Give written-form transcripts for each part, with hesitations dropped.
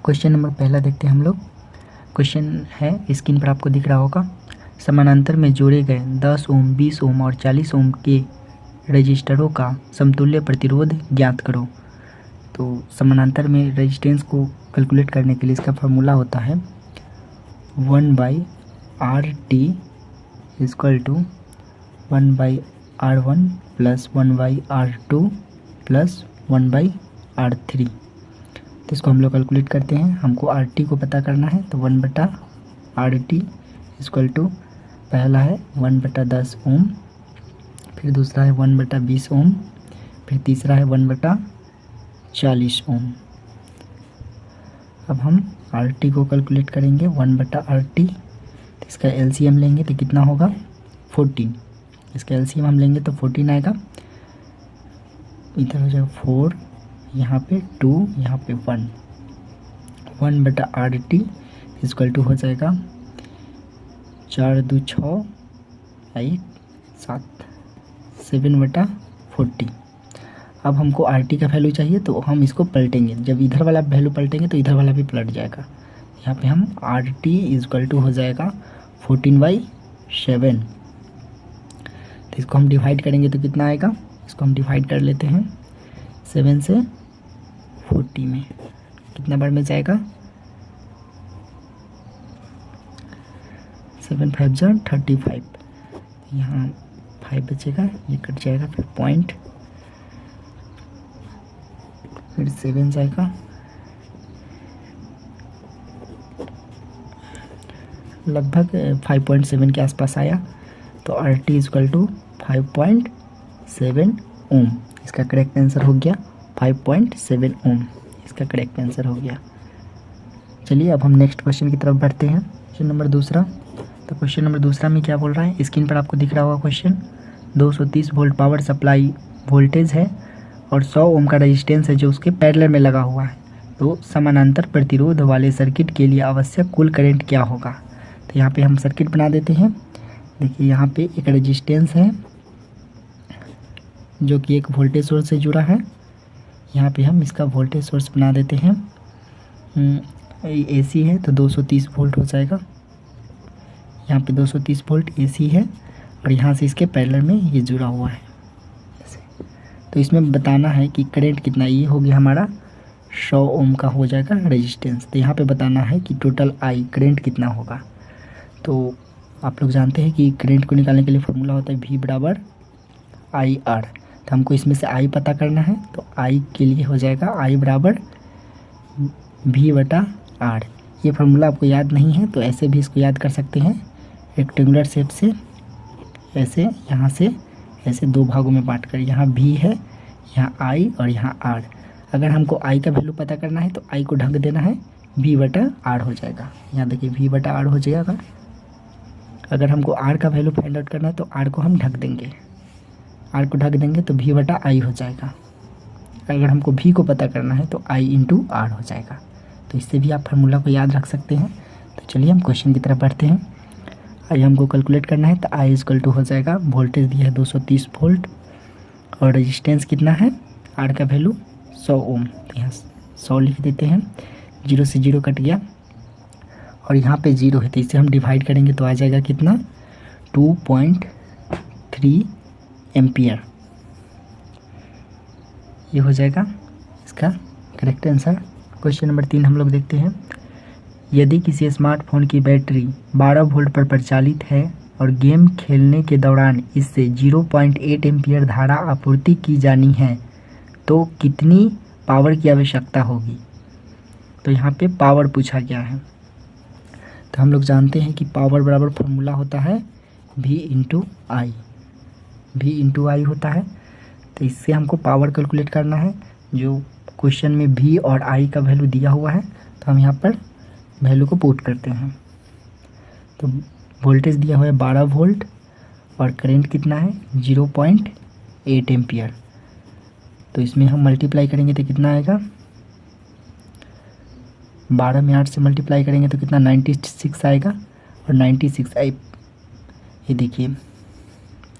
Question number पहला देखते हैं हम लोग। क्वेश्चन है, स्क्रीन पर आपको दिख रहा होगा, समानांतर में जोड़े गए 10 ओम, 20 ओम और 40 ओम के रजिस्टरों का समतुल्य प्रतिरोध ज्ञात करो। तो समानांतर में रेजिस्टेंस को कैलकुलेट करने के लिए इसका फार्मूला होता है 1/RT equal to 1/R1 plus 1/R2 plus 1/R3। तो इसको हम लोग कैलकुलेट करते हैं। हमको RT को पता करना है, तो 1/RT इक्वल टू पहला है 1/10 ओम, फिर दूसरा है 1/20 ओम, फिर तीसरा है 1/40 ओम। अब हम RT को कैलकुलेट करेंगे 1/RT, तो इसका LCM लेंगे तो कितना होगा 14। इसका LCM हम लेंगे तो 14 आएगा, इधर हो जाएगा 4, यहाँ पे 2, यहाँ पे 1। 1/RT इक्वल टू हो जाएगा 4 2 6 8 7 7/40। अब हमको RT का वैल्यू चाहिए, तो हम इसको पलटेंगे। जब इधर वाला वैल्यू पलटेंगे तो इधर वाला भी पलट जाएगा। यहाँ पे हम RT इक्वल टू हो जाएगा 14/7। तो इसको हम डिवाइड करेंगे तो कितना आएगा, इसको हम डिवाइड कर लेते हैं 7 से 40 में, कितना बार में जाएगा 7 5 जा 35, यहाँ 5 बचेगा, ये कट जाएगा, फिर पॉइंट, फिर 7 जाएगा, लगभग 5.7 के आसपास आया। तो RT इक्वल टू 5.7 ओम। इसका करेक्ट आंसर हो गया 5.7 ओम, इसका करेक्ट आंसर हो गया। चलिए अब हम नेक्स्ट क्वेश्चन की तरफ बढ़ते हैं। क्वेश्चन नंबर दूसरा। तो क्वेश्चन नंबर दूसरा में क्या बोल रहा है, स्क्रीन पर आपको दिख रहा होगा question. 230 volt power supply voltage है और 100 ओम का रेजिस्टेंस है जो उसके पैरेलल में लगा हुआ है। तो समानांतर प्रतिरोध वाले सर्किट के लिए आवश्यक कुल करंट क्या होगा। तो यहाँ पे हम सर्किट बना देते हैं। देखिए यहाँ पे एक रेजिस्टेंस है जो कि एक वोल्टेज सोर्स से जुड़ा है। यहाँ पे हम इसका वोल्टेज सोर्स बना देते हैं। AC है तो 230 वोल्ट हो जाएगा। यहाँ पे 230 वोल्ट AC है और यहाँ से इसके पैरेलल में ये जुड़ा हुआ है। तो इसमें बताना है कि करंट कितना, ये हो गया हमारा 100 ओम का हो जाएगा रेजिस्टेंस। तो यहाँ पे बताना है कि टोटल I करंट कितना होगा। तो आप लोग जानते हैं कि करंट को निकालने के लिए फॉर्मूला होता है V बराबर IR। तो हमको इसमें से I पता करना है, तो I के लिए हो जाएगा I बराबर V/R। ये फार्मूला आपको याद नहीं है तो ऐसे भी इसको याद कर सकते हैं, रेक्टेंगुलर शेप से ऐसे, यहाँ से ऐसे दो भागों में बांट कर, यहाँ V है, यहाँ I और यहाँ R। अगर हमको I का वैल्यू पता करना है तो I को ढक देना है, V/R हो जाएगा। यहाँ देखिए V/R हो जाएगा। अगर हमको R का वैल्यू फाइंड आउट करना है तो R को हम ढक देंगे, R को ढक देंगे तो V/I हो जाएगा। अगर हमको V को पता करना है तो I × R हो जाएगा। तो इससे भी आप फार्मूला को याद रख सकते हैं। तो चलिए हम क्वेश्चन की तरफ बढ़ते हैं। आई हमको कैलकुलेट करना है, तो I इक्वल टू हो जाएगा, वोल्टेज दिया है 230 वोल्ट और रेजिस्टेंस कितना है, R का वैल्यू 100 ओम। तो यहाँ 100 लिख देते हैं, 0 से 0 कट गया और यहाँ पे 0 है तो इसे हम डिवाइड करेंगे तो आ जाएगा कितना 2.3 एम्पियर। ये हो जाएगा इसका करेक्ट आंसर। क्वेश्चन नंबर 3 हम लोग देखते हैं। यदि किसी स्मार्टफोन की बैटरी 12 वोल्ट पर प्रचालित है और गेम खेलने के दौरान इससे 0.8 एम्पियर धारा आपूर्ति की जानी है तो कितनी पावर की आवश्यकता होगी। तो यहाँ पे पावर पूछा गया है। तो हम लोग जानते हैं कि पावर बराबर फॉर्मूला होता है V × I, V × I होता है। तो इससे हमको पावर कैलकुलेट करना है। जो क्वेश्चन में V और I का वैल्यू दिया हुआ है तो हम यहाँ पर वैल्यू को पुट करते हैं। तो वोल्टेज दिया हुआ है 12 वोल्ट और करंट कितना है 0.8 एम्पियर। तो इसमें हम मल्टीप्लाई करेंगे तो कितना आएगा, 12 में 8 से मल्टीप्लाई करेंगे तो कितना 96 आएगा। और 96 ये देखिए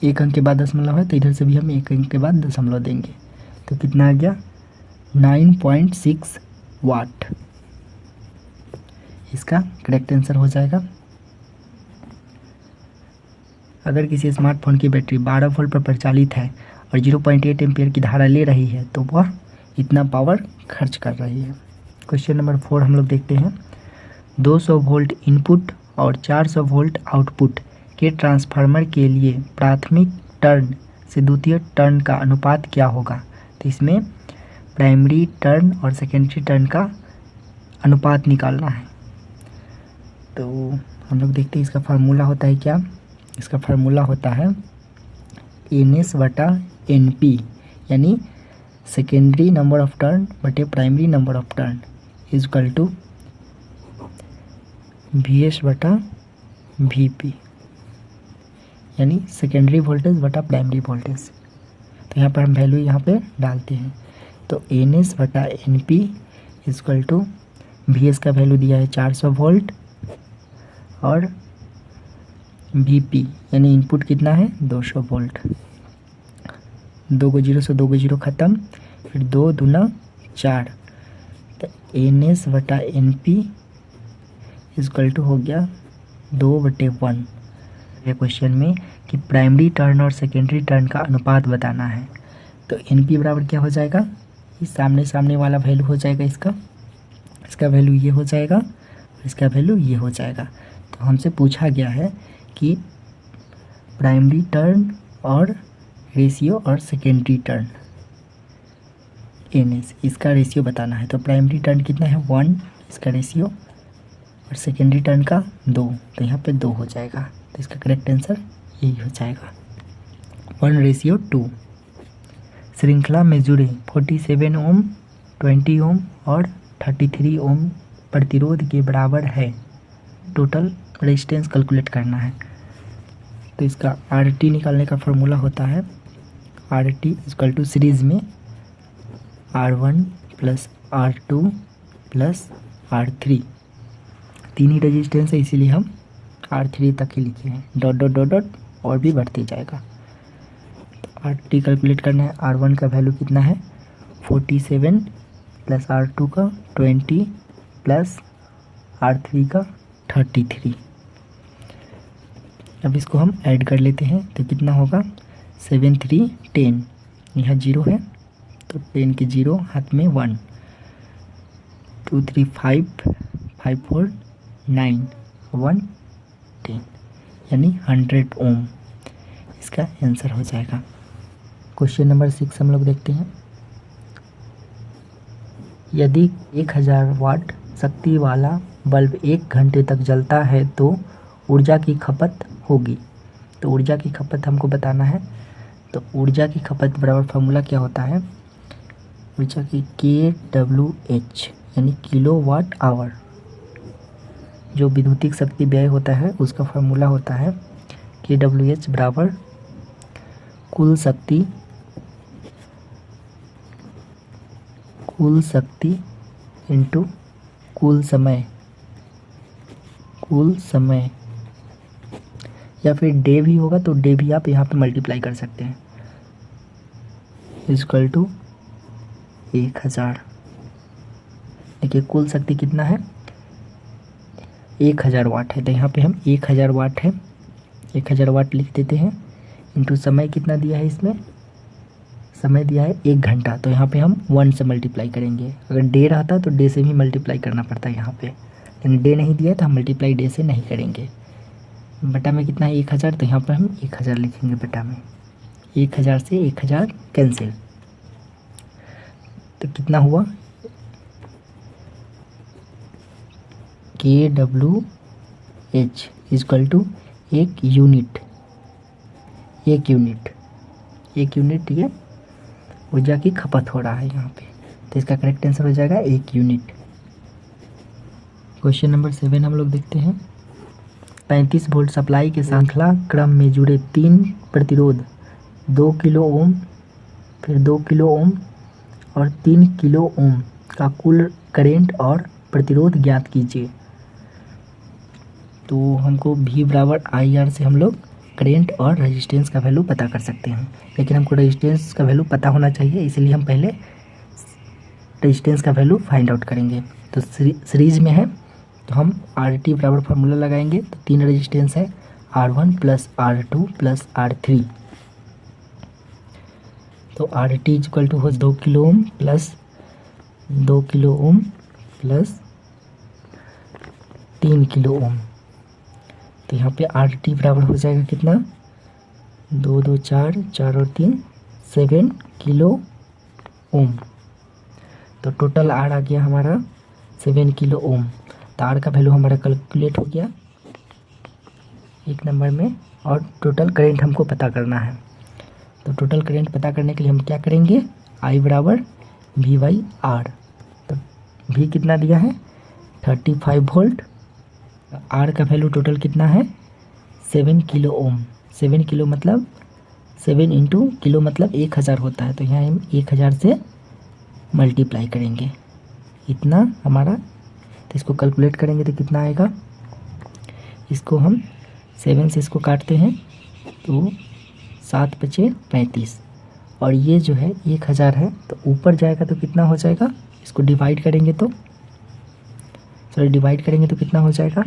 एक अंक के बाद दशमलव है तो इधर से भी हम एक अंक के बाद दशमलव देंगे तो कितना आ गया 9.6 वाट। इसका करेक्ट आंसर हो जाएगा। अगर किसी स्मार्टफोन की बैटरी 12 वोल्ट पर परिचालित है और 0.8 एम्पियर की धारा ले रही है तो वह इतना पावर खर्च कर रही है। क्वेश्चन नंबर 4 हम लोग देखते हैं। 200 वोल्ट इनपुट और 400 वोल्ट आउटपुट के ट्रांसफार्मर के लिए प्राथमिक टर्न से द्वितीय टर्न का अनुपात क्या होगा? तो इसमें प्राइमरी टर्न और सेकेंडरी टर्न का अनुपात निकालना है। तो हम लोग देखते हैं इसका फार्मूला होता है क्या। इसका फार्मूला होता है NS/NP, यानी सेकेंडरी नंबर ऑफ टर्न बटे primary number of turn is equal to VS/VP, यानी सेकेंडरी वोल्टेज बटा प्राइमरी वोल्टेज। तो यहाँ पर हम वैल्यू यहाँ पे डालते हैं। तो NS/NP is equal to VS का वैल्यू दिया है 400 वोल्ट और VP यानी इनपुट कितना है 200 वोल्ट। 2 को 0 से 2 को 0 ख़त्म, फिर 2 दूना 4। तो NS/NP इक्वल टू हो गया 2/1। ये क्वेश्चन में कि प्राइमरी टर्न और सेकेंडरी टर्न का अनुपात बताना है। तो NP बराबर क्या हो जाएगा, इस सामने सामने वाला वैल्यू हो जाएगा इसका वैल्यू ये हो जाएगा और इसका वैल्यू ये हो जाएगा। तो हमसे पूछा गया है कि प्राइमरी टर्न और रेशियो और सेकेंडरी टर्न NS, इसका रेशियो बताना है। तो प्राइमरी टर्न कितना है 1, इसका रेशियो, और सेकेंडरी टर्न का 2, तो यहाँ पे 2 हो जाएगा। तो इसका करेक्ट आंसर यही हो जाएगा 1:2। श्रृंखला में जुड़े 47 ओम, 20 ओम और 33 ओम प्रतिरोध के बराबर है। टोटल रेजिस्टेंस कैलकुलेट करना है। तो इसका RT निकालने का फॉर्मूला होता है RT इक्वल टू सीरीज़ में R1 + R2 + R3। 3 ही रेजिस्टेंस है इसीलिए हम R3 तक ही लिखे हैं। डॉट डॉट डॉट डॉट और भी बढ़ते जाएगा। तो RT कैलकुलेट करना है। R1 का वैल्यू कितना है 47 + R2 का 20 + R3 का 33। अब इसको हम ऐड कर लेते हैं तो कितना होगा 7 3 10, यहाँ 0 है तो 10 के 0 हाथ में 1, 2 3 5 5 4 9 1 10, यानी 100 ओम इसका आंसर हो जाएगा। क्वेश्चन नंबर 6 हम लोग देखते हैं। यदि 1000 वाट शक्ति वाला बल्ब 1 घंटे तक जलता है तो ऊर्जा की खपत होगी। तो ऊर्जा की खपत हमको बताना है। तो ऊर्जा की खपत बराबर फार्मूला क्या होता है, ऊर्जा की kWh यानी किलोवाट आवर। जो विद्युतिक शक्ति व्यय होता है उसका फार्मूला होता है kWh बराबर कुल शक्ति इंटू कुल समय, या फिर डे भी होगा तो डे भी आप यहाँ पे मल्टीप्लाई कर सकते हैं। Equal to 1000। देखिए कुल शक्ति कितना है 1000 वाट है, तो यहाँ पे हम 1000 वाट है 1000 वाट लिख देते हैं। इंटू समय कितना दिया है, इसमें समय दिया है 1 घंटा, तो यहाँ पे हम 1 से मल्टीप्लाई करेंगे। अगर डे रहता तो डे से भी मल्टीप्लाई करना पड़ता है यहाँ पे, लेकिन डे नहीं दिया तो हम मल्टीप्लाई डे से नहीं करेंगे। बटा में कितना है 1000, तो यहाँ पर हम 1000 लिखेंगे बटा में। 1000 से 1000 कैंसिल, तो कितना हुआ kWh इक्वल टू 1 यूनिट ये ऊर्जा की खपत हो रहा है यहाँ पे। तो इसका करेक्ट आंसर हो जाएगा 1 यूनिट। क्वेश्चन नंबर 7 हम लोग देखते हैं। 35 वोल्ट सप्लाई के श्रृंखला क्रम में जुड़े 3 प्रतिरोध 2 किलो ओम, फिर 2 किलो ओम और 3 किलो ओम का कुल करेंट और प्रतिरोध ज्ञात कीजिए। तो हमको V बराबर IR से हम लोग करेंट और रेजिस्टेंस का वैल्यू पता कर सकते हैं, लेकिन हमको रेजिस्टेंस का वैल्यू पता होना चाहिए, इसलिए हम पहले रेजिस्टेंस का वैल्यू फाइंड आउट करेंगे। तो सीरीज में है तो हम RT बराबर फार्मूला लगाएंगे। तो 3 रेजिस्टेंस है, R1 plus R2 plus R3। तो RT इक्वल टू हो 2 kilo ohm plus 2 kilo ohm plus 3 kilo ohm. तो यहाँ पे RT बराबर हो जाएगा कितना, 2 2 4, 4 और 3 7 किलो ओम। तो टोटल R आ गया हमारा 7 किलो ओम। तो R का वैल्यू हमारा कैलकुलेट हो गया 1 नंबर में। और टोटल करंट हमको पता करना है। तो टोटल करंट पता करने के लिए हम क्या करेंगे, I बराबर V/R। तो V कितना दिया है 35 वोल्ट। R का वैल्यू टोटल कितना है 7 किलो ओम। 7 किलो मतलब 7 इंटू किलो मतलब 1000 होता है। तो यहाँ हम 1000 से मल्टीप्लाई करेंगे, इतना हमारा। तो इसको कैलकुलेट करेंगे तो कितना आएगा, इसको हम 7 से इसको काटते हैं तो 7 बचे 35। और ये जो है 1000 है तो ऊपर जाएगा तो कितना हो जाएगा, इसको डिवाइड करेंगे तो कितना हो जाएगा,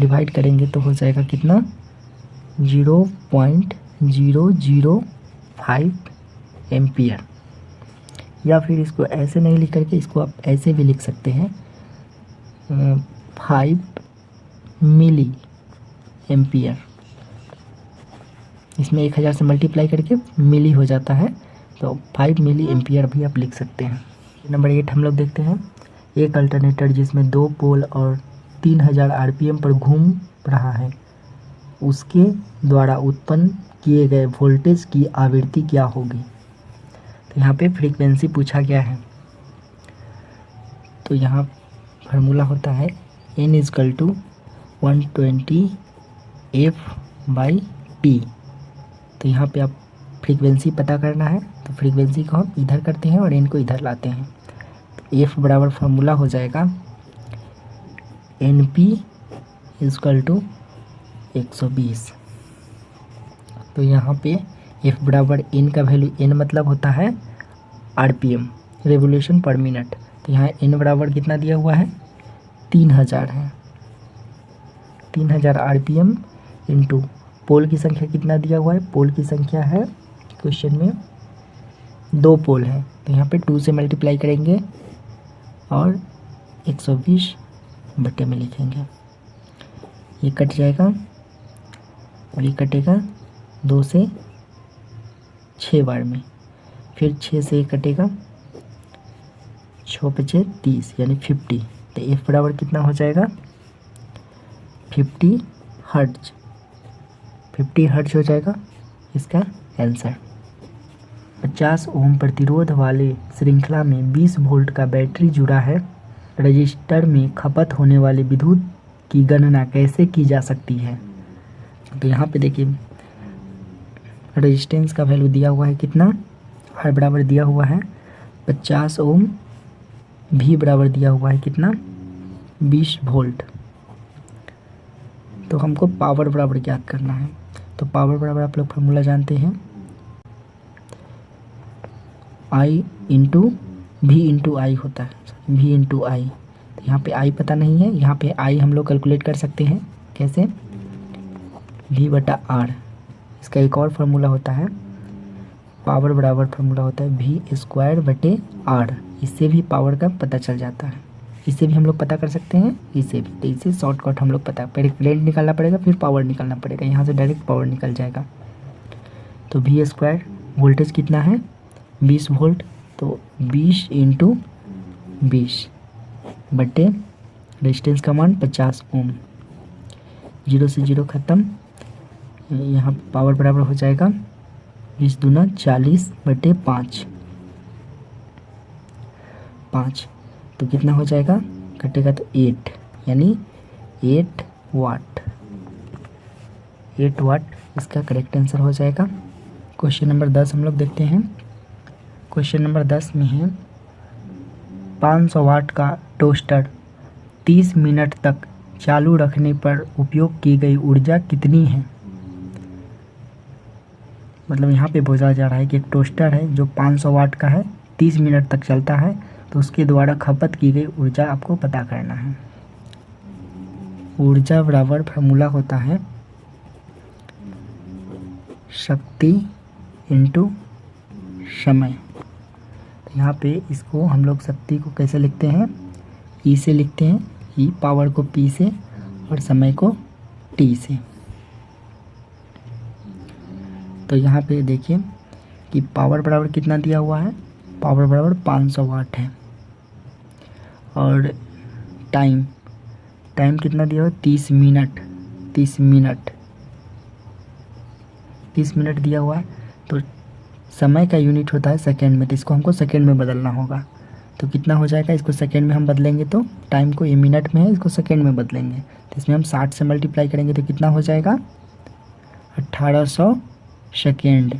डिवाइड करेंगे तो हो जाएगा कितना 0.005 एम्पियर। या फिर इसको ऐसे नहीं लिख करके इसको आप ऐसे भी लिख सकते हैं 5 मिली एम्पियर। इसमें 1000 से मल्टीप्लाई करके मिली हो जाता है, तो 5 मिली एम्पियर भी आप लिख सकते हैं। नंबर 8 हम लोग देखते हैं। एक अल्टरनेटर जिसमें 2 पोल और 3000 RPM पर घूम रहा है, उसके द्वारा उत्पन्न किए गए वोल्टेज की आवृत्ति क्या होगी। तो यहाँ पे फ्रीक्वेंसी पूछा गया है। तो यहाँ फार्मूला होता है N इजकल टू 120 F/T। तो यहाँ पे आप फ्रीक्वेंसी पता करना है, तो फ्रीक्वेंसी को हम इधर करते हैं और N को इधर लाते हैं। तो F बराबर फार्मूला हो जाएगा NP इजकल टू 120। तो यहाँ पे F बराबर N का वैल्यू, N मतलब होता है RPM, रेवोल्यूशन पर मिनट। तो यहाँ N बराबर कितना दिया हुआ है 3000 है। 3000 RPM इंटू पोल की संख्या कितना दिया हुआ है, पोल की संख्या है क्वेश्चन में 2 पोल है। तो यहाँ पे 2 से मल्टीप्लाई करेंगे और 120 बटे में लिखेंगे। ये कट जाएगा और ये कटेगा 2 से 6 बार में, फिर 6 से कटेगा 6 बचे 30 यानी 50। तो F बराबर कितना हो जाएगा 50 हर्ट्ज। 50 हर्ट्ज हो जाएगा इसका आंसर। 50 ओम प्रतिरोध वाले श्रृंखला में 20 वोल्ट का बैटरी जुड़ा है। रजिस्टर में खपत होने वाले विद्युत की गणना कैसे की जा सकती है। तो यहाँ पे देखिए रेजिस्टेंस का वैल्यू दिया हुआ है कितना, R बराबर दिया हुआ है 50 ओम, V बराबर दिया हुआ है कितना 20 वोल्ट। तो हमको पावर बराबर ज्ञात करना है। तो पावर बराबर आप लोग फार्मूला जानते हैं I इंटू V इंटू आई होता है, V इंटू आई। तो यहाँ पे I पता नहीं है, यहाँ पे I हम लोग कैलकुलेट कर सकते हैं कैसे, V बटा R। इसका एक और फार्मूला होता है, पावर बराबर फार्मूला होता है V स्क्वायर बटे R। इससे भी पावर का पता चल जाता है, इससे भी हम लोग पता कर सकते हैं, इससे भी। तो इससे शॉर्टकट हम लोग पता, पहले करंट निकालना पड़ेगा फिर पावर निकालना पड़ेगा, यहाँ से डायरेक्ट पावर निकल जाएगा। तो V स्क्वायर वोल्टेज कितना है 20 वोल्ट, तो 20 इंटू 20 बटे रेजिस्टेंस का मान 50 ओम। 0 से 0 ख़त्म, यहाँ पावर बराबर हो जाएगा 20 दूना 40 बटे 5। तो कितना हो जाएगा, कटेगा तो 8 यानी 8 वाट। 8 वाट इसका करेक्ट आंसर हो जाएगा। क्वेश्चन नंबर 10 हम लोग देखते हैं। क्वेश्चन नंबर 10 में है 500 वाट का टोस्टर 30 मिनट तक चालू रखने पर उपयोग की गई ऊर्जा कितनी है। मतलब यहाँ पे बोला जा रहा है कि एक टोस्टर है जो 500 वाट का है, 30 मिनट तक चलता है, तो उसके द्वारा खपत की गई ऊर्जा आपको पता करना है। ऊर्जा बराबर फार्मूला होता है शक्ति इनटू समय। तो यहाँ पे इसको हम लोग शक्ति को कैसे लिखते हैं, ई से लिखते हैं, ई पावर को पी से और समय को टी से। तो यहाँ पे देखिए कि पावर बराबर कितना दिया हुआ है, पावर बराबर 500 वाट है। और टाइम कितना दिया हुआ है, 30 मिनट 30 मिनट दिया हुआ है। तो समय का यूनिट होता है सेकेंड में, तो इसको हमको सेकेंड में बदलना होगा। तो कितना हो जाएगा, इसको सेकेंड में हम बदलेंगे तो टाइम को ये मिनट में है, इसको सेकेंड में बदलेंगे तो इसमें हम 60 से मल्टीप्लाई करेंगे तो कितना हो जाएगा 1800 सेकेंड।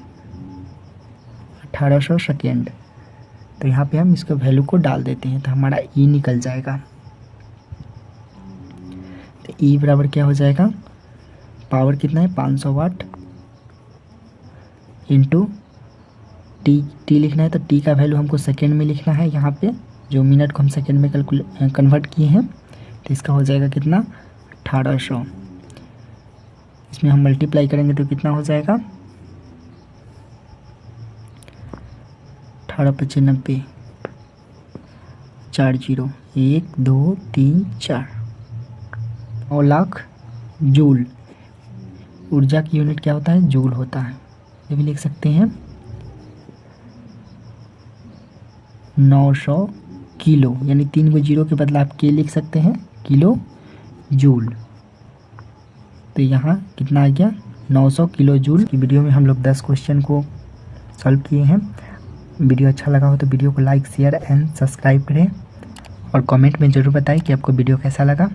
1800 सेकेंड। तो यहाँ पे हम इसको वैल्यू को डाल देते हैं तो हमारा ई निकल जाएगा। तो ई बराबर क्या हो जाएगा, पावर कितना है 500 वाट इंटू टी लिखना है तो टी का वैल्यू हमको सेकेंड में लिखना है। यहाँ पे जो मिनट को हम सेकेंड में कन्वर्ट किए हैं तो इसका हो जाएगा कितना 1800। इसमें हम मल्टीप्लाई करेंगे तो कितना हो जाएगा 1895 40 1 2 3 4 9 लाख जूल। ऊर्जा की यूनिट क्या होता है, जूल होता है। ये भी लिख सकते हैं 900 किलो, यानी 3 को जीरो के बदले आप के लिख सकते हैं, किलो जूल। तो यहाँ कितना आ गया 900 किलो जूल। की वीडियो में हम लोग 10 क्वेश्चन को सॉल्व किए हैं। वीडियो अच्छा लगा हो तो वीडियो को लाइक शेयर एंड सब्सक्राइब करें और कमेंट में ज़रूर बताएं कि आपको वीडियो कैसा लगा।